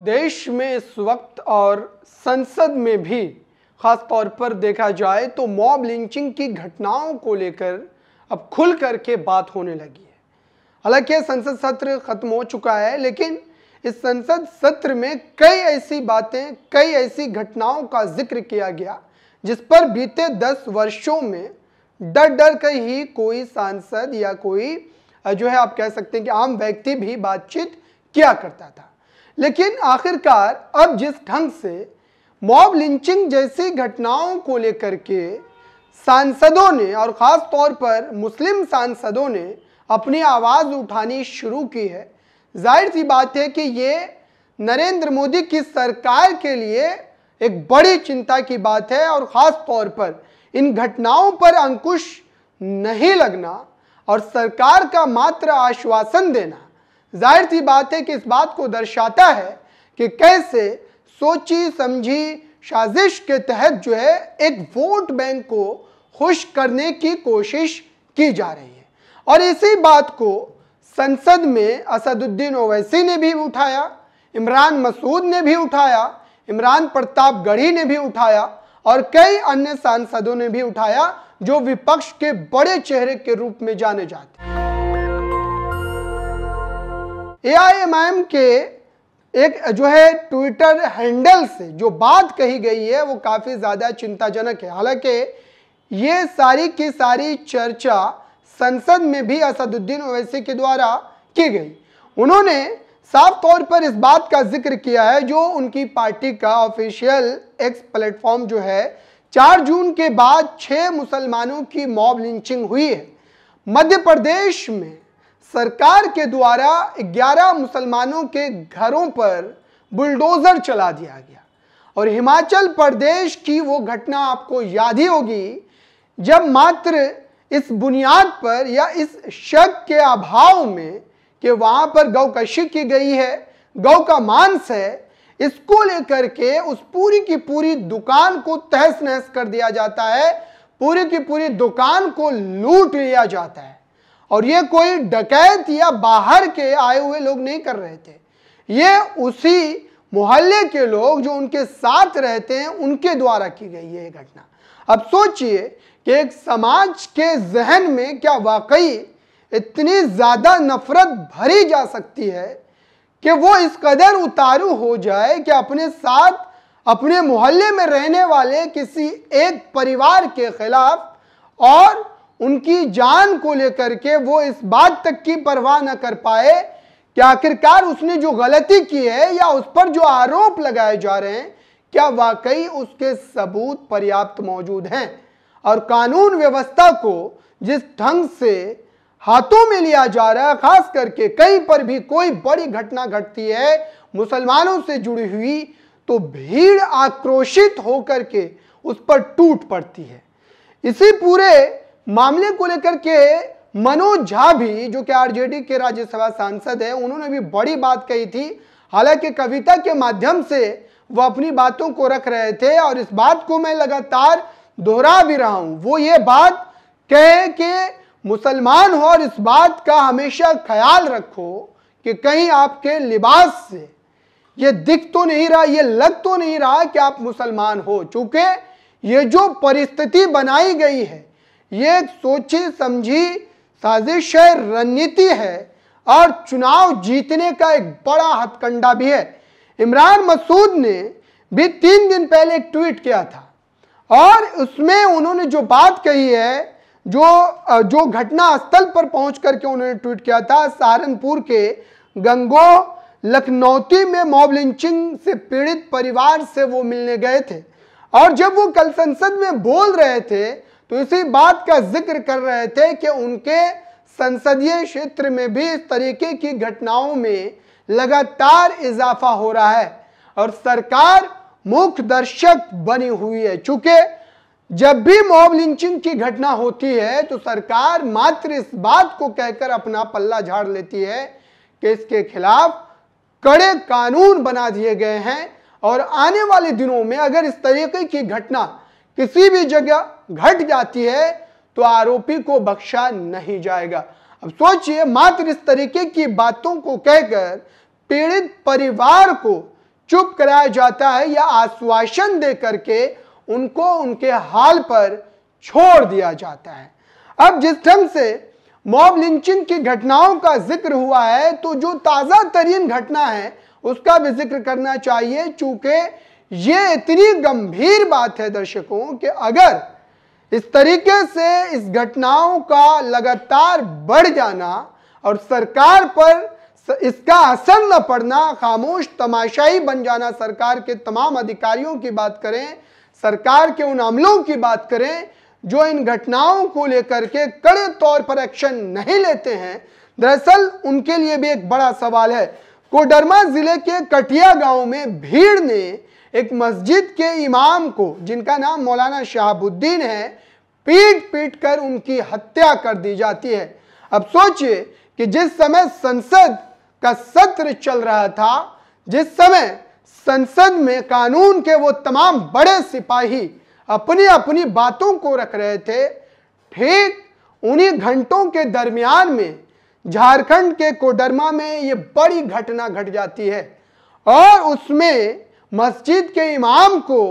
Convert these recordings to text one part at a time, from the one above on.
देश में इस वक्त और संसद में भी खास तौर पर देखा जाए तो मॉब लिंचिंग की घटनाओं को लेकर अब खुल करके बात होने लगी है। हालांकि संसद सत्र खत्म हो चुका है, लेकिन इस संसद सत्र में कई ऐसी बातें, कई ऐसी घटनाओं का जिक्र किया गया जिस पर बीते 10 वर्षों में डर डर कर ही कोई सांसद या कोई जो है आप कह सकते हैं कि आम व्यक्ति भी बातचीत किया करता था। लेकिन आखिरकार अब जिस ढंग से मॉब लिंचिंग जैसी घटनाओं को लेकर के सांसदों ने और ख़ास तौर पर मुस्लिम सांसदों ने अपनी आवाज़ उठानी शुरू की है, जाहिर सी बात है कि ये नरेंद्र मोदी की सरकार के लिए एक बड़ी चिंता की बात है। और ख़ास तौर पर इन घटनाओं पर अंकुश नहीं लगना और सरकार का मात्र आश्वासन देना जाहिर सी बात है कि इस बात को दर्शाता है कि कैसे सोची समझी साजिश के तहत जो है एक वोट बैंक को खुश करने की कोशिश की जा रही है। और इसी बात को संसद में असदुद्दीन ओवैसी ने भी उठाया, इमरान मसूद ने भी उठाया, इमरान प्रतापगढ़ी ने भी उठाया और कई अन्य सांसदों ने भी उठाया जो विपक्ष के बड़े चेहरे के रूप में जाने जाते हैं। AIMIM के एक जो है ट्विटर हैंडल से जो बात कही गई है वो काफ़ी ज़्यादा चिंताजनक है। हालांकि ये सारी की सारी चर्चा संसद में भी असदुद्दीन ओवैसी के द्वारा की गई। उन्होंने साफ तौर पर इस बात का जिक्र किया है जो उनकी पार्टी का ऑफिशियल एक्स प्लेटफॉर्म जो है 4 जून के बाद 6 मुसलमानों की मॉब लिंचिंग हुई है। मध्य प्रदेश में सरकार के द्वारा 11 मुसलमानों के घरों पर बुलडोजर चला दिया गया। और हिमाचल प्रदेश की वो घटना आपको याद ही होगी जब मात्र इस बुनियाद पर या इस शक के अभाव में कि वहां पर गौकशी की गई है, गौ का मांस है, इसको लेकर के उस पूरी की पूरी दुकान को तहस नहस कर दिया जाता है, पूरी की पूरी दुकान को लूट लिया जाता है। और ये कोई डकैत या बाहर के आए हुए लोग नहीं कर रहे थे, ये उसी मोहल्ले के लोग जो उनके साथ रहते हैं उनके द्वारा की गई है ये घटना। अब सोचिए कि एक समाज के जहन में क्या वाकई इतनी ज़्यादा नफरत भरी जा सकती है कि वो इस कदर उतारू हो जाए कि अपने साथ अपने मोहल्ले में रहने वाले किसी एक परिवार के खिलाफ और उनकी जान को लेकर के वो इस बात तक की परवाह न कर पाए कि आखिरकार उसने जो गलती की है या उस पर जो आरोप लगाए जा रहे हैं क्या वाकई उसके सबूत पर्याप्त मौजूद हैं। और कानून व्यवस्था को जिस ढंग से हाथों में लिया जा रहा है, खास करके कहीं पर भी कोई बड़ी घटना घटती है मुसलमानों से जुड़ी हुई तो भीड़ आक्रोशित होकर के उस पर टूट पड़ती है। इसी पूरे मामले को लेकर के मनोज झा भी जो कि आरजेडी के राज्यसभा सांसद है, उन्होंने भी बड़ी बात कही थी। हालांकि कविता के माध्यम से वो अपनी बातों को रख रहे थे और इस बात को मैं लगातार दोहरा भी रहा हूं। वो ये बात कहे कि मुसलमान हो और इस बात का हमेशा ख्याल रखो कि कहीं आपके लिबास से ये दिख तो नहीं रहा, ये लग तो नहीं रहा कि आप मुसलमान हो। चूंकि ये जो परिस्थिति बनाई गई है ये एक सोची समझी साजिश है, रणनीति है और चुनाव जीतने का एक बड़ा हथकंडा भी है। इमरान मसूद ने भी 3 दिन पहले एक ट्वीट किया था और उसमें उन्होंने जो बात कही है, जो घटना स्थल पर पहुंच करके उन्होंने ट्वीट किया था, सहारनपुर के गंगो लखनौती में मॉब लिंचिंग से पीड़ित परिवार से वो मिलने गए थे और जब वो कल संसद में बोल रहे थे तो इसी बात का जिक्र कर रहे थे कि उनके संसदीय क्षेत्र में भी इस तरीके की घटनाओं में लगातार इजाफा हो रहा है और सरकार मुख्य दर्शक बनी हुई है। चूंकि जब भी मॉब लिंचिंग की घटना होती है तो सरकार मात्र इस बात को कहकर अपना पल्ला झाड़ लेती है कि इसके खिलाफ कड़े कानून बना दिए गए हैं और आने वाले दिनों में अगर इस तरीके की घटना किसी भी जगह घट जाती है तो आरोपी को बख्शा नहीं जाएगा। अब सोचिए मात्र इस तरीके की बातों को कहकर पीड़ित परिवार को चुप कराया जाता है या आश्वासन दे करके उनको उनके हाल पर छोड़ दिया जाता है। अब जिस ढंग से मॉब लिंचिंग की घटनाओं का जिक्र हुआ है, तो जो ताजा तरीन घटना है उसका भी जिक्र करना चाहिए, चूंकि ये इतनी गंभीर बात है दर्शकों कि अगर इस तरीके से इस घटनाओं का लगातार बढ़ जाना और सरकार पर इसका असर न पड़ना, खामोश तमाशाई बन जाना, सरकार के तमाम अधिकारियों की बात करें, सरकार के उन अमलों की बात करें जो इन घटनाओं को लेकर के कड़े तौर पर एक्शन नहीं लेते हैं, दरअसल उनके लिए भी एक बड़ा सवाल है। कोडरमा जिले के कटिया गांव में भीड़ ने एक मस्जिद के इमाम को, जिनका नाम मौलाना शहाबुद्दीन है, पीट पीट कर उनकी हत्या कर दी जाती है। अब सोचिए कि जिस समय संसद का सत्र चल रहा था, जिस समय संसद में कानून के वो तमाम बड़े सिपाही अपनी अपनी बातों को रख रहे थे, ठीक उन्हीं घंटों के दरमियान में झारखंड के कोडरमा में ये बड़ी घटना घट जाती है और उसमें मस्जिद के इमाम को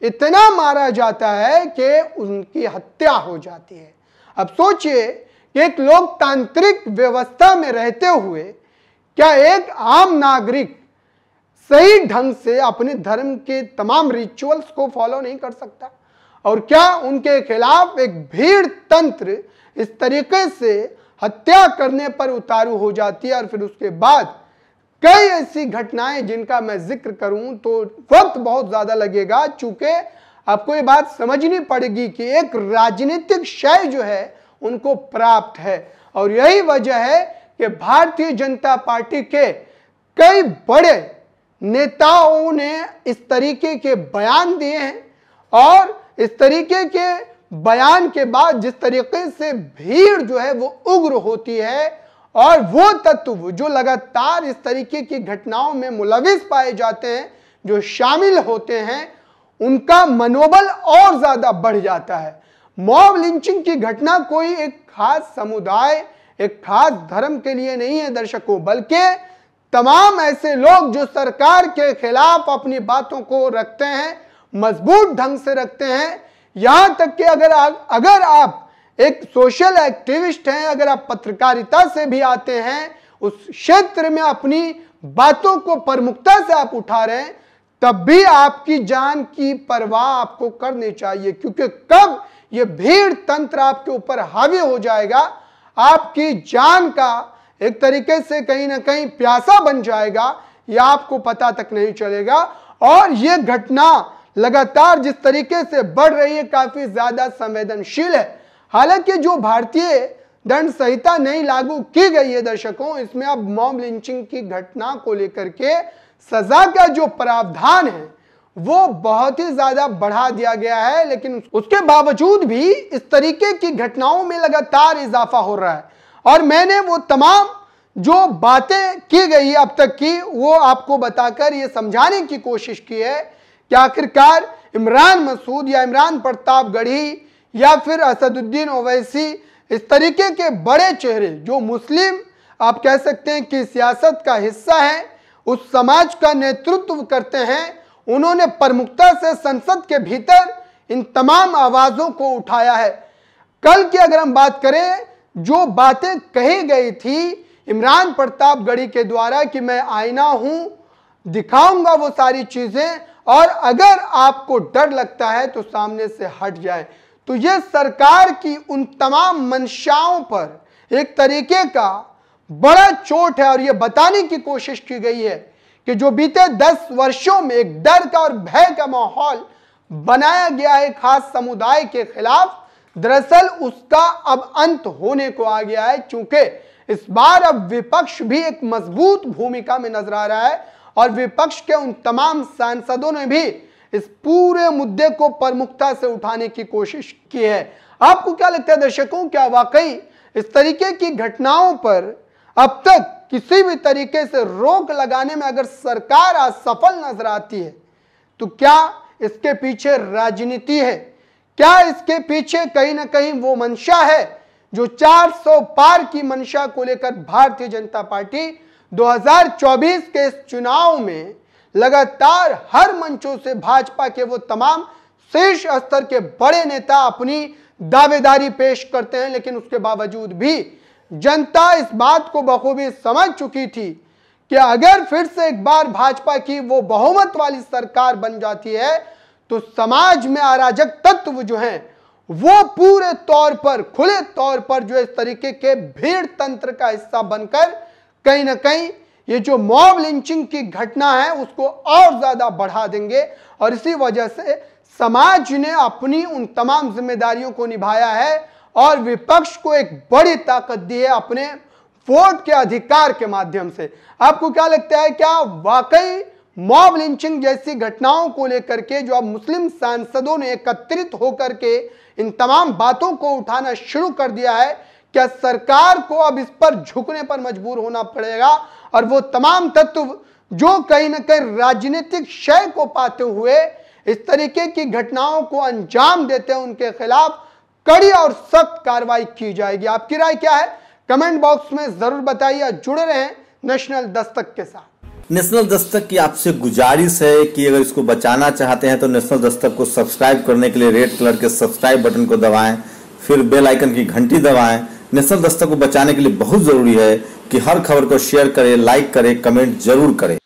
इतना मारा जाता है कि उनकी हत्या हो जाती है। अब सोचिए कि एक लोकतांत्रिक व्यवस्था में रहते हुए क्या एक आम नागरिक सही ढंग से अपने धर्म के तमाम रिचुअल्स को फॉलो नहीं कर सकता? और क्या उनके खिलाफ एक भीड़ तंत्र इस तरीके से हत्या करने पर उतारू हो जाती है? और फिर उसके बाद कई ऐसी घटनाएं जिनका मैं जिक्र करूं तो वक्त बहुत ज्यादा लगेगा, चूंकि आपको ये बात समझनी पड़ेगी कि एक राजनीतिक शय जो है उनको प्राप्त है। और यही वजह है कि भारतीय जनता पार्टी के कई बड़े नेताओं ने इस तरीके के बयान दिए हैं और इस तरीके के बयान के बाद जिस तरीके से भीड़ जो है वो उग्र होती है और वो तत्व जो लगातार इस तरीके की घटनाओं में मुलविस पाए जाते हैं, जो शामिल होते हैं, उनका मनोबल और ज्यादा बढ़ जाता है। मॉब लिंचिंग की घटना कोई एक खास समुदाय, एक खास धर्म के लिए नहीं है दर्शकों, बल्कि तमाम ऐसे लोग जो सरकार के खिलाफ अपनी बातों को रखते हैं, मजबूत ढंग से रखते हैं। यहां तक कि अगर आप एक सोशल एक्टिविस्ट हैं, अगर आप पत्रकारिता से भी आते हैं, उस क्षेत्र में अपनी बातों को प्रमुखता से आप उठा रहे हैं, तब भी आपकी जान की परवाह आपको करनी चाहिए, क्योंकि कब ये भीड़ तंत्र आपके ऊपर हावी हो जाएगा, आपकी जान का एक तरीके से कहीं ना कहीं प्यासा बन जाएगा, यह आपको पता तक नहीं चलेगा। और ये घटना लगातार जिस तरीके से बढ़ रही है काफी ज्यादा संवेदनशील है। हालांकि जो भारतीय दंड संहिता नहीं लागू की गई है दर्शकों, इसमें अब मॉब लिंचिंग की घटना को लेकर के सजा का जो प्रावधान है वो बहुत ही ज्यादा बढ़ा दिया गया है, लेकिन उसके बावजूद भी इस तरीके की घटनाओं में लगातार इजाफा हो रहा है। और मैंने वो तमाम जो बातें की गई है अब तक की, वो आपको बताकर ये समझाने की कोशिश की है कि आखिरकार इमरान मसूद या इमरान प्रताप गढ़ी या फिर असदुद्दीन ओवैसी, इस तरीके के बड़े चेहरे जो मुस्लिम आप कह सकते हैं कि सियासत का हिस्सा है, उस समाज का नेतृत्व करते हैं, उन्होंने प्रमुखता से संसद के भीतर इन तमाम आवाजों को उठाया है। कल की अगर हम बात करें, जो बातें कही गई थी इमरान प्रताप गढ़ी के द्वारा कि मैं आईना हूं, दिखाऊंगा वो सारी चीजें, और अगर आपको डर लगता है तो सामने से हट जाए, तो ये सरकार की उन तमाम मंशाओं पर एक तरीके का बड़ा चोट है। और ये बताने की कोशिश की गई है कि जो बीते 10 वर्षों में एक डर का और भय का माहौल बनाया गया है खास समुदाय के खिलाफ, दरअसल उसका अब अंत होने को आ गया है, क्योंकि इस बार अब विपक्ष भी एक मजबूत भूमिका में नजर आ रहा है और विपक्ष के उन तमाम सांसदों ने भी इस पूरे मुद्दे को प्रमुखता से उठाने की कोशिश की है। आपको क्या लगता है दर्शकों, क्या वाकई इस तरीके की घटनाओं पर अब तक किसी भी तरीके से रोक लगाने में अगर सरकार असफल नजर आती है, तो क्या इसके पीछे राजनीति है? क्या इसके पीछे कहीं ना कहीं वो मंशा है जो 400 पार की मंशा को लेकर भारतीय जनता पार्टी 2024 के इस चुनाव में लगातार हर मंचों से भाजपा के वो तमाम शीर्ष स्तर के बड़े नेता अपनी दावेदारी पेश करते हैं, लेकिन उसके बावजूद भी जनता इस बात को बखूबी समझ चुकी थी कि अगर फिर से एक बार भाजपा की वो बहुमत वाली सरकार बन जाती है तो समाज में अराजक तत्व जो हैं वो पूरे तौर पर, खुले तौर पर जो इस तरीके के भीड़ तंत्र का हिस्सा बनकर कहीं ना कहीं ये जो मॉब लिंचिंग की घटना है उसको और ज्यादा बढ़ा देंगे। और इसी वजह से समाज ने अपनी उन तमाम जिम्मेदारियों को निभाया है और विपक्ष को एक बड़ी ताकत दी है अपने वोट के अधिकार के माध्यम से। आपको क्या लगता है, क्या वाकई मॉब लिंचिंग जैसी घटनाओं को लेकर के जो अब मुस्लिम सांसदों ने एकत्रित होकर के इन तमाम बातों को उठाना शुरू कर दिया है, क्या सरकार को अब इस पर झुकने पर मजबूर होना पड़ेगा और वो तमाम तत्व जो कहीं ना कहीं राजनीतिक शय को पाते हुए इस तरीके की घटनाओं को अंजाम देते हैं उनके खिलाफ कड़ी और सख्त कार्रवाई की जाएगी? आपकी राय क्या है कमेंट बॉक्स में जरूर बताइए। जुड़े रहें नेशनल दस्तक के साथ। नेशनल दस्तक की आपसे गुजारिश है कि अगर इसको बचाना चाहते हैं तो नेशनल दस्तक को सब्सक्राइब करने के लिए रेड कलर के सब्सक्राइब बटन को दबाएं, फिर बेल आइकन की घंटी दबाएं। नेशनल दस्तक को बचाने के लिए बहुत जरूरी है कि हर खबर को शेयर करें, लाइक करें, कमेंट जरूर करें।